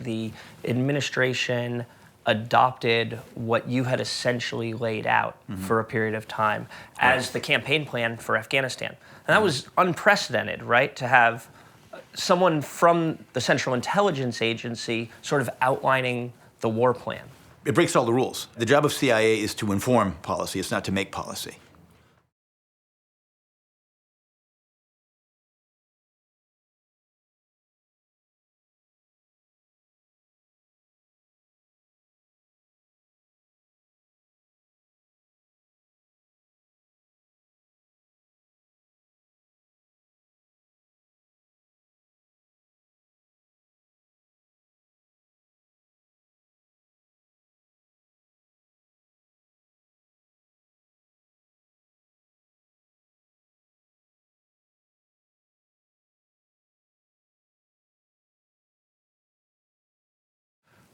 the administration adopted what you had essentially laid out for a period of time as the campaign plan for Afghanistan. And that was unprecedented, right? To have someone from the Central Intelligence Agency sort of outlining the war plan. It breaks all the rules. The job of CIA is to inform policy, it's not to make policy.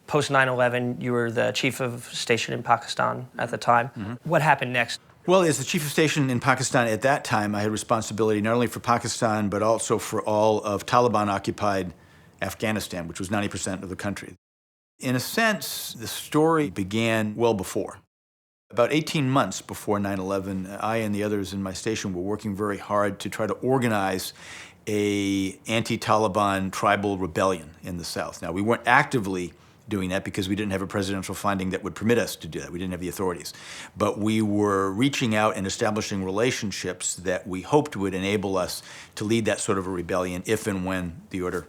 Post 9/11, you were the chief of station in Pakistan at the time. What happened next? Well, as the chief of station in Pakistan at that time, I had responsibility not only for Pakistan, but also for all of Taliban-occupied Afghanistan, which was 90% of the country. In a sense, the story began well before. About 18 months before 9/11, I and the others in my station were working very hard to try to organize an anti-Taliban tribal rebellion in the South. Now, we weren't actively doing that because we didn't have a presidential funding that would permit us to do that. We didn't have the authorities. But we were reaching out and establishing relationships that we hoped would enable us to lead that sort of a rebellion if and when the order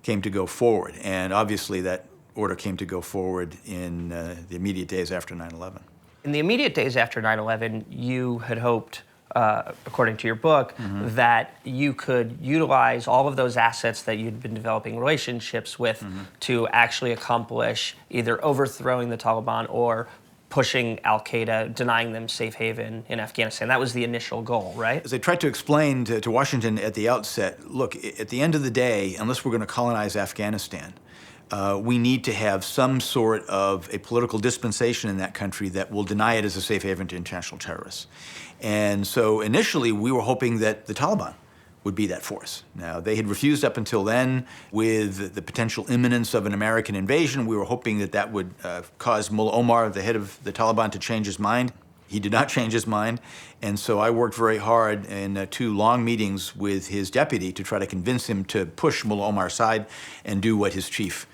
came to go forward. And obviously that order came to go forward in the immediate days after 9/11. In the immediate days after 9/11, you had hoped, according to your book, that you could utilize all of those assets that you'd been developing relationships with to actually accomplish either overthrowing the Taliban or pushing al-Qaeda, denying them safe haven in Afghanistan. That was the initial goal, right? As I tried to explain to Washington at the outset, look, at the end of the day, unless we're going to colonize Afghanistan, we need to have some sort of a political dispensation in that country that will deny it as a safe haven to international terrorists. And so initially, we were hoping that the Taliban would be that force. Now, they had refused up until then. With the potential imminence of an American invasion, we were hoping that that would cause Mullah Omar, the head of the Taliban, to change his mind. He did not change his mind, and so I worked very hard in 2 long meetings with his deputy to try to convince him to push Mullah Omar aside and do what his chief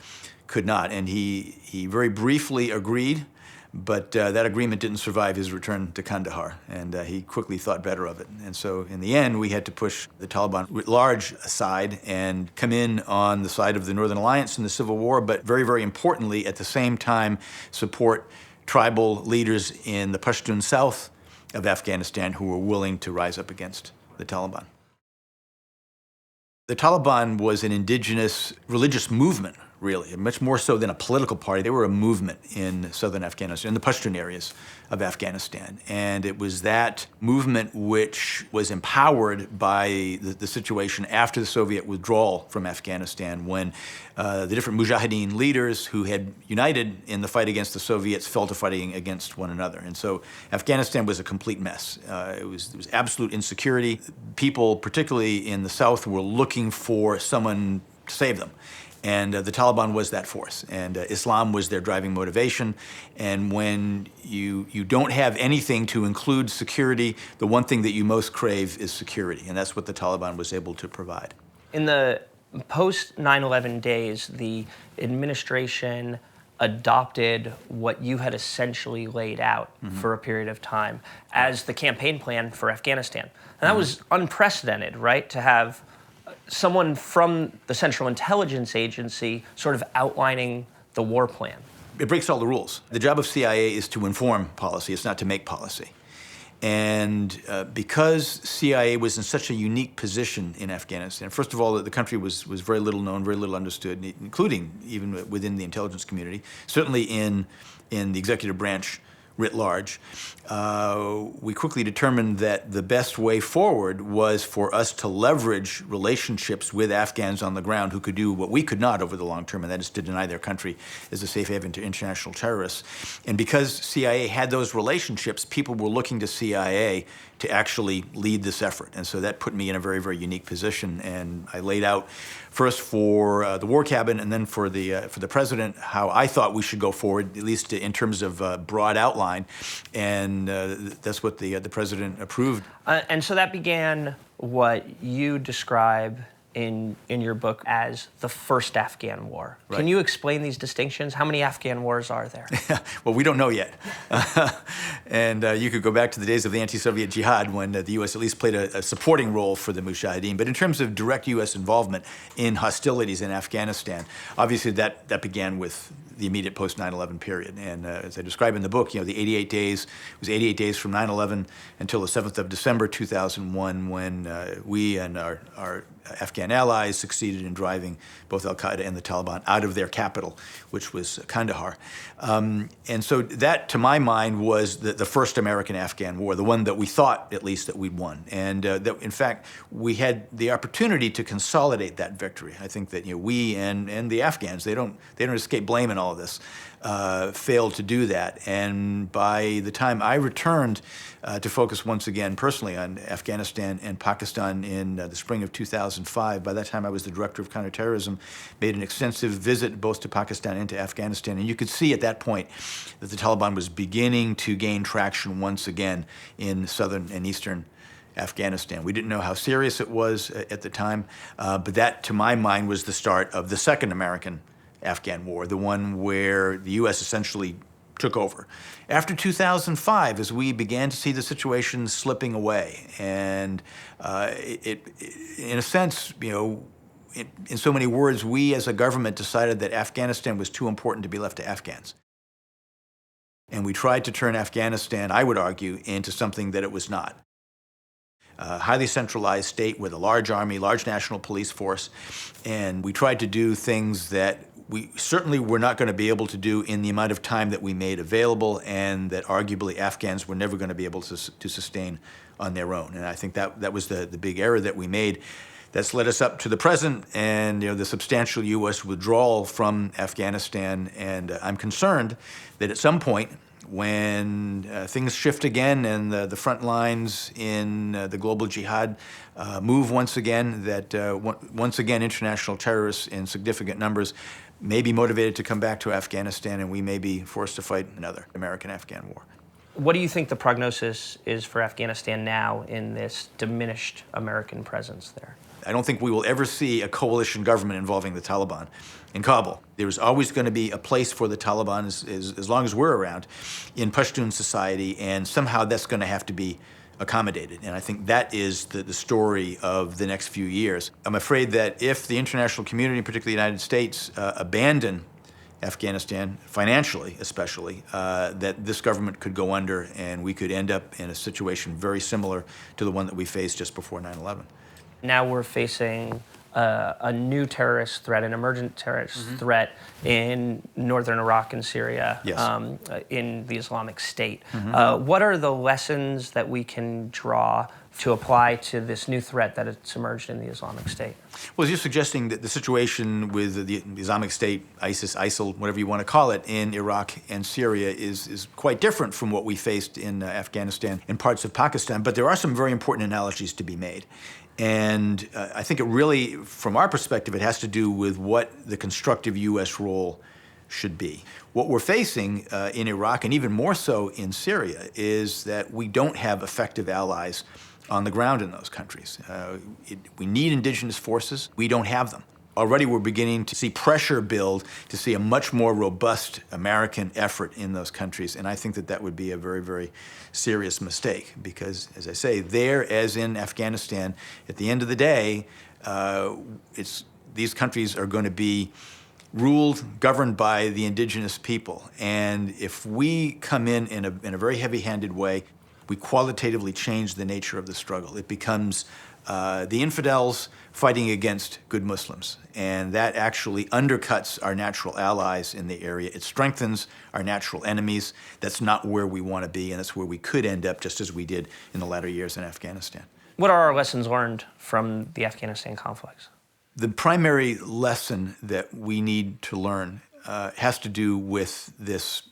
could not. And he very briefly agreed, but that agreement didn't survive his return to Kandahar, and he quickly thought better of it. And so in the end, we had to push the Taliban writ large aside and come in on the side of the Northern Alliance in the Civil War, but very, very importantly, at the same time, support tribal leaders in the Pashtun south of Afghanistan who were willing to rise up against the Taliban. The Taliban was an indigenous religious movement, really, much more so than a political party. They were a movement in southern Afghanistan, in the Pashtun areas of Afghanistan. And it was that movement which was empowered by the situation after the Soviet withdrawal from Afghanistan, when the different Mujahideen leaders who had united in the fight against the Soviets fell to fighting against one another. And so Afghanistan was a complete mess. There was absolute insecurity. People, particularly in the South, were looking for someone to save them. And the Taliban was that force, and Islam was their driving motivation. And when you don't have anything to include security, the one thing that you most crave is security, and that's what the Taliban was able to provide. In the post 9/11 days, the administration adopted what you had essentially laid out for a period of time as the campaign plan for Afghanistan. And that was unprecedented, right? To have someone from the Central Intelligence Agency sort of outlining the war plan. It breaks all the rules. The job of CIA is to inform policy, it's not to make policy. And because CIA was in such a unique position in Afghanistan, first of all, the country was very little known, very little understood, including even within the intelligence community, certainly in the executive branch writ large, we quickly determined that the best way forward was for us to leverage relationships with Afghans on the ground who could do what we could not over the long term, and that is to deny their country as a safe haven to international terrorists. And because CIA had those relationships, people were looking to CIA to actually lead this effort. And so that put me in a very, very unique position. And I laid out first for the War Cabinet and then for the President how I thought we should go forward, at least in terms of broad outline. And that's what the President approved. And so that began what you describe in your book as the first Afghan war. Right. Can you explain these distinctions? How many Afghan wars are there? Well, we don't know yet. And you could go back to the days of the anti-Soviet jihad when the U.S. at least played a supporting role for the Mujahideen. But in terms of direct U.S. involvement in hostilities in Afghanistan, obviously that began with the immediate post 9/11 period. And as I describe in the book, the 88 days, it was 88 days from 9/11 until the 7th of December 2001 when we and our Afghan allies succeeded in driving both al-Qaeda and the Taliban out of their capital, which was Kandahar. And so that, to my mind, was the first American-Afghan war, the one that we thought, at least, that we'd won. And that, in fact, we had the opportunity to consolidate that victory. I think that we and the Afghans, they don't escape blame in all of this, failed to do that. And by the time I returned to focus once again personally on Afghanistan and Pakistan in the spring of 2005, by that time I was the director of counterterrorism, made an extensive visit both to Pakistan and to Afghanistan. And you could see at that point that the Taliban was beginning to gain traction once again in southern and eastern Afghanistan. We didn't know how serious it was at the time, but that, to my mind, was the start of the second American-Afghan war, the one where the U.S. essentially took over. After 2005, as we began to see the situation slipping away, and in a sense, in so many words, we as a government decided that Afghanistan was too important to be left to Afghans. And we tried to turn Afghanistan, I would argue, into something that it was not. A highly centralized state with a large army, large national police force, and we tried to do things that we certainly were not going to be able to do in the amount of time that we made available, and that arguably Afghans were never going to be able to sustain on their own. And I think that was the big error that we made. That's led us up to the present and the substantial U.S. withdrawal from Afghanistan. And I'm concerned that at some point, when things shift again and the front lines in the global jihad move once again, that once again international terrorists in significant numbers may be motivated to come back to Afghanistan, and we may be forced to fight another American-Afghan war. What do you think the prognosis is for Afghanistan now in this diminished American presence there? I don't think we will ever see a coalition government involving the Taliban in Kabul. There's always going to be a place for the Taliban as long as we're around in Pashtun society, and somehow that's going to have to be accommodated. And I think that is the story of the next few years. I'm afraid that if the international community, particularly the United States, abandon Afghanistan, financially especially, that this government could go under and we could end up in a situation very similar to the one that we faced just before 9/11. Now we're facing a new terrorist threat, an emergent terrorist threat in northern Iraq and Syria, Yes. in the Islamic State. What are the lessons that we can draw to apply to this new threat that it's emerged in the Islamic State? Well, you're suggesting that the situation with the Islamic State, ISIS, ISIL, whatever you want to call it, in Iraq and Syria is quite different from what we faced in Afghanistan and parts of Pakistan. But there are some very important analogies to be made. And I think it really, from our perspective, it has to do with what the constructive U.S. role should be. What we're facing in Iraq, and even more so in Syria, is that we don't have effective allies on the ground in those countries. We need indigenous forces. We don't have them. Already we're beginning to see pressure build to see a much more robust American effort in those countries. And I think that would be a very, very serious mistake because, as I say, there, as in Afghanistan, at the end of the day, these countries are going to be ruled, governed by the indigenous people. And if we come in a very heavy-handed way, we qualitatively change the nature of the struggle. It becomes the infidels fighting against good Muslims. And that actually undercuts our natural allies in the area. It strengthens our natural enemies. That's not where we want to be, and that's where we could end up, just as we did in the latter years in Afghanistan. What are our lessons learned from the Afghanistan conflicts? The primary lesson that we need to learn has to do with this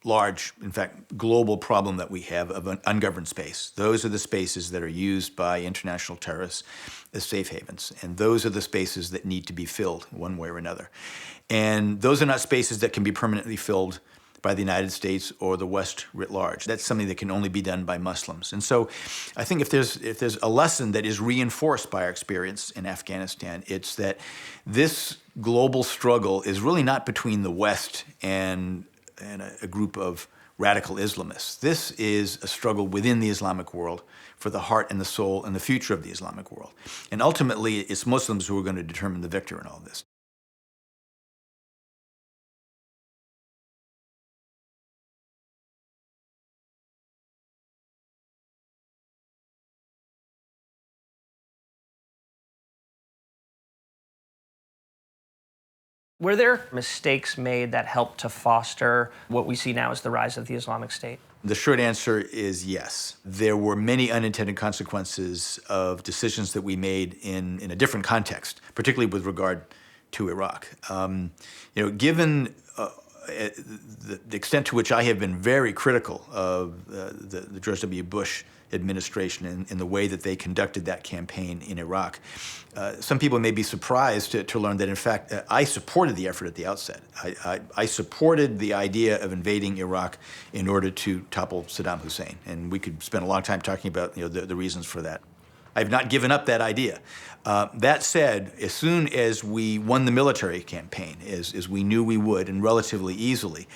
large, in fact, global problem that we have of an ungoverned space. Those are the spaces that are used by international terrorists as safe havens, and those are the spaces that need to be filled one way or another. And those are not spaces that can be permanently filled by the United States or the West writ large. That's something that can only be done by Muslims. And so I think if there's a lesson that is reinforced by our experience in Afghanistan, it's that this global struggle is really not between the West and a group of radical Islamists. This is a struggle within the Islamic world for the heart and the soul and the future of the Islamic world. And ultimately, it's Muslims who are going to determine the victor in all this. Were there mistakes made that helped to foster what we see now as the rise of the Islamic State? The short answer is yes. There were many unintended consequences of decisions that we made in a different context, particularly with regard to Iraq. Given the extent to which I have been very critical of the George W. Bush administration and the way that they conducted that campaign in Iraq. Some people may be surprised to learn that, in fact, I supported the effort at the outset. I supported the idea of invading Iraq in order to topple Saddam Hussein, and we could spend a long time talking about the reasons for that. I've not given up that idea. That said, as soon as we won the military campaign, as we knew we would, and relatively easily,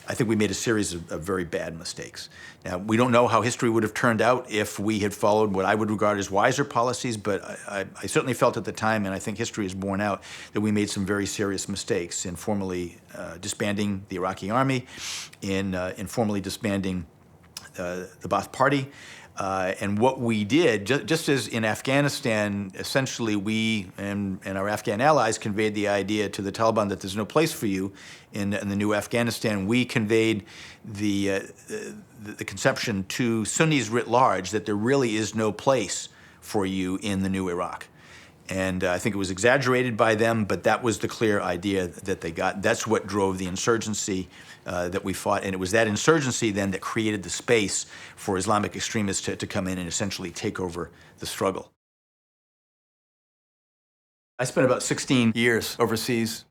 I think we made a series of very bad mistakes. Now, we don't know how history would have turned out if we had followed what I would regard as wiser policies, but I certainly felt at the time, and I think history has borne out, that we made some very serious mistakes in formally disbanding the Iraqi army, in formally disbanding the Ba'ath Party. And what we did, just as in Afghanistan, essentially we and our Afghan allies conveyed the idea to the Taliban that there's no place for you in the new Afghanistan, we conveyed the conception to Sunnis writ large that there really is no place for you in the new Iraq. And I think it was exaggerated by them, but that was the clear idea that they got. That's what drove the insurgency that we fought. And it was that insurgency then that created the space for Islamic extremists to come in and essentially take over the struggle. I spent about 16 years overseas,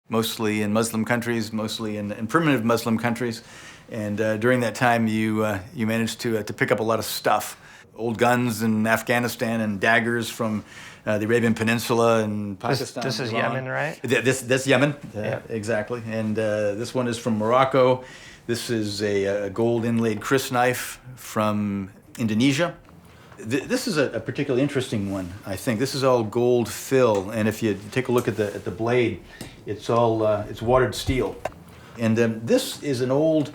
mostly in Muslim countries, mostly in primitive Muslim countries. And during that time, you managed to pick up a lot of stuff. Old guns in Afghanistan and daggers from the Arabian Peninsula and Pakistan. This is Yemen, right? This Yemen, Yeah. exactly. And this one is from Morocco. This is a gold inlaid crysknife from Indonesia. This is a particularly interesting one, I think. This is all gold fill, and if you take a look at the blade, it's all it's watered steel. And this is an old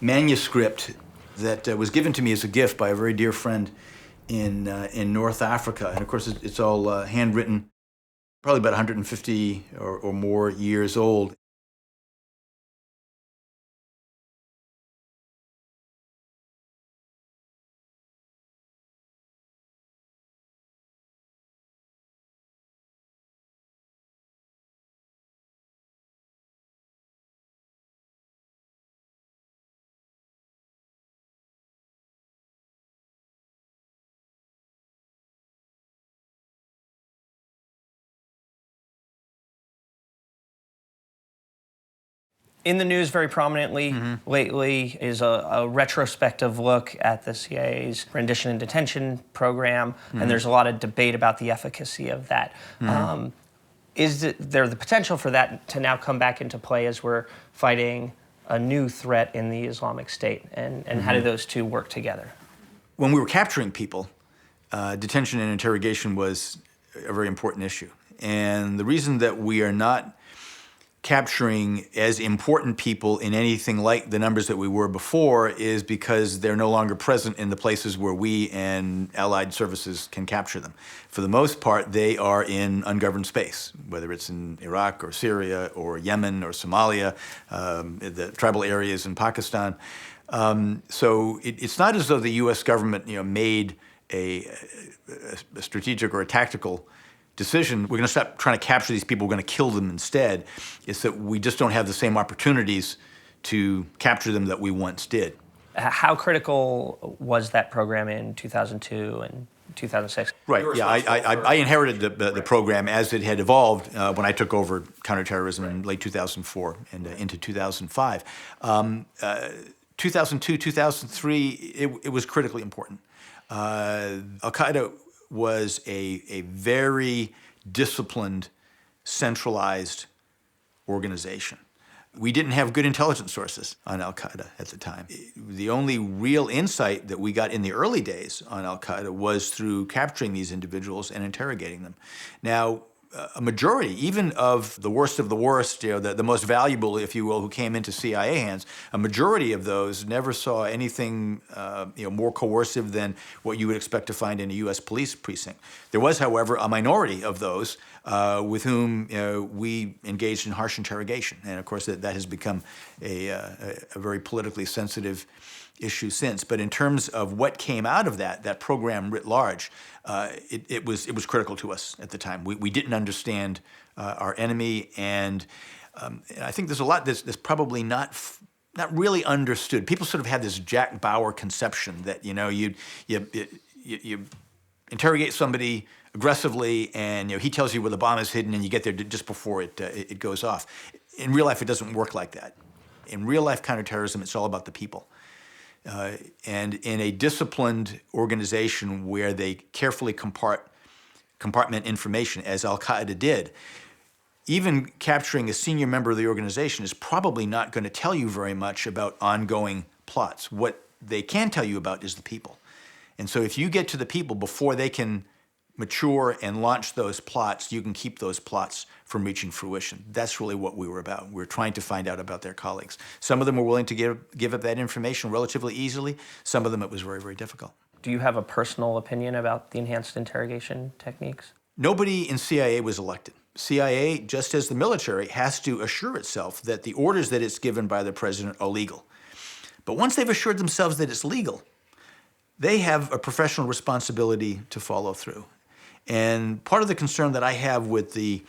manuscript that was given to me as a gift by a very dear friend in North Africa. And of course, it's all handwritten, probably about 150 or more years old. In the news very prominently lately is a retrospective look at the CIA's rendition and detention program, and there's a lot of debate about the efficacy of that. Is there the potential for that to now come back into play as we're fighting a new threat in the Islamic State, and how do those two work together? When we were capturing people, detention and interrogation was a very important issue. And the reason that we are not capturing as important people in anything like the numbers that we were before is because they're no longer present in the places where we and allied services can capture them. For the most part, they are in ungoverned space, whether it's in Iraq or Syria or Yemen or Somalia, the tribal areas in Pakistan. So it's not as though the U.S. government, made a strategic or a tactical decision. We're going to stop trying to capture these people. We're going to kill them instead. It's that we just don't have the same opportunities to capture them that we once did. How critical was that program in 2002 and 2006? Right. Yeah, I inherited the program as it had evolved when I took over counterterrorism in late 2004 and into 2005. 2002, 2003, it was critically important. Al-Qaeda was a very disciplined, centralized organization. We didn't have good intelligence sources on Al-Qaeda at the time. The only real insight that we got in the early days on Al-Qaeda was through capturing these individuals and interrogating them. Now, a majority, even of the worst, the most valuable, if you will, who came into CIA hands, a majority of those never saw anything more coercive than what you would expect to find in a U.S. police precinct. There was, however, a minority of those with whom we engaged in harsh interrogation. And of course, that has become a very politically sensitive issue since. But in terms of what came out of that program writ large, it was critical to us at the time. We didn't understand our enemy, and I think there's a lot that's probably not really understood. People sort of had this Jack Bauer conception that you interrogate somebody aggressively, and he tells you where the bomb is hidden, and you get there just before it goes off. In real life, it doesn't work like that. In real life counterterrorism, it's all about the people. And in a disciplined organization where they carefully compartment information, as Al-Qaeda did, even capturing a senior member of the organization is probably not going to tell you very much about ongoing plots. What they can tell you about is the people. And so if you get to the people before they can mature and launch those plots, you can keep those plots from reaching fruition. That's really what we were about. We were trying to find out about their colleagues. Some of them were willing to give up that information relatively easily. Some of them it was very, very difficult. Do you have a personal opinion about the enhanced interrogation techniques? Nobody in CIA was elected. CIA, just as the military, has to assure itself that the orders that it's given by the president are legal. But once they've assured themselves that it's legal, they have a professional responsibility to follow through. And part of the concern that I have with the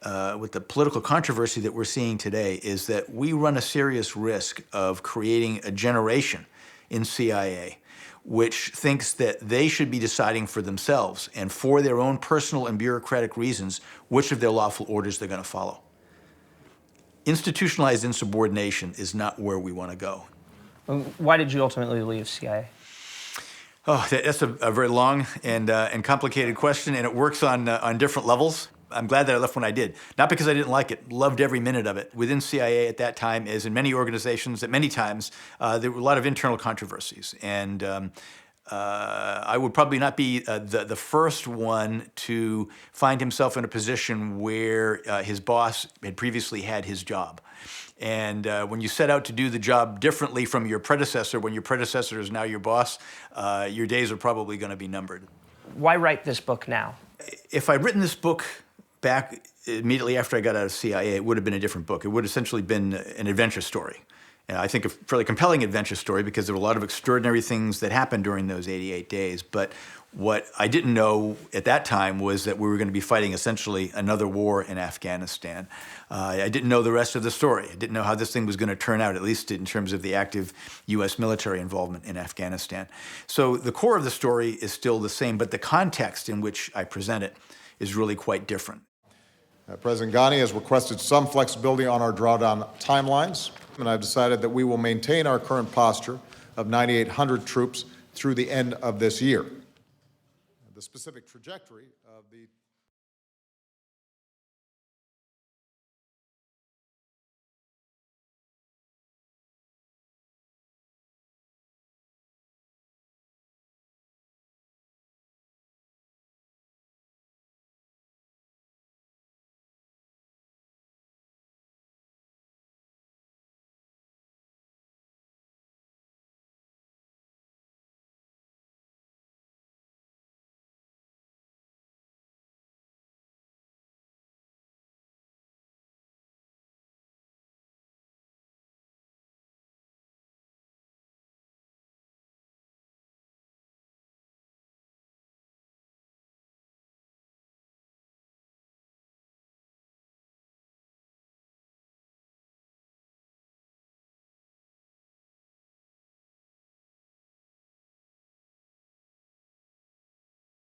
political controversy that we're seeing today is that we run a serious risk of creating a generation in CIA which thinks that they should be deciding for themselves and for their own personal and bureaucratic reasons which of their lawful orders they're going to follow. Institutionalized insubordination is not where we want to go. Why did you ultimately leave CIA? Oh, that's a very long and complicated question, and it works on different levels. I'm glad that I left when I did. Not because I didn't like it, loved every minute of it. Within CIA at that time, as in many organizations, at many times, there were a lot of internal controversies. And I would probably not be the first one to find himself in a position where his boss had previously had his job. And when you set out to do the job differently from your predecessor, when your predecessor is now your boss, your days are probably going to be numbered. Why write this book now? If I'd written this book back immediately after I got out of CIA, it would have been a different book. It would have essentially been an adventure story. And I think a fairly compelling adventure story because there were a lot of extraordinary things that happened during those 88 days. But what I didn't know at that time was that we were going to be fighting essentially another war in Afghanistan. I didn't know the rest of the story. I didn't know how this thing was going to turn out, at least in terms of the active U.S. military involvement in Afghanistan. So the core of the story is still the same, but the context in which I present it is really quite different. President Ghani has requested some flexibility on our drawdown timelines, and I've decided that we will maintain our current posture of 9,800 troops through the end of this year. The specific trajectory of the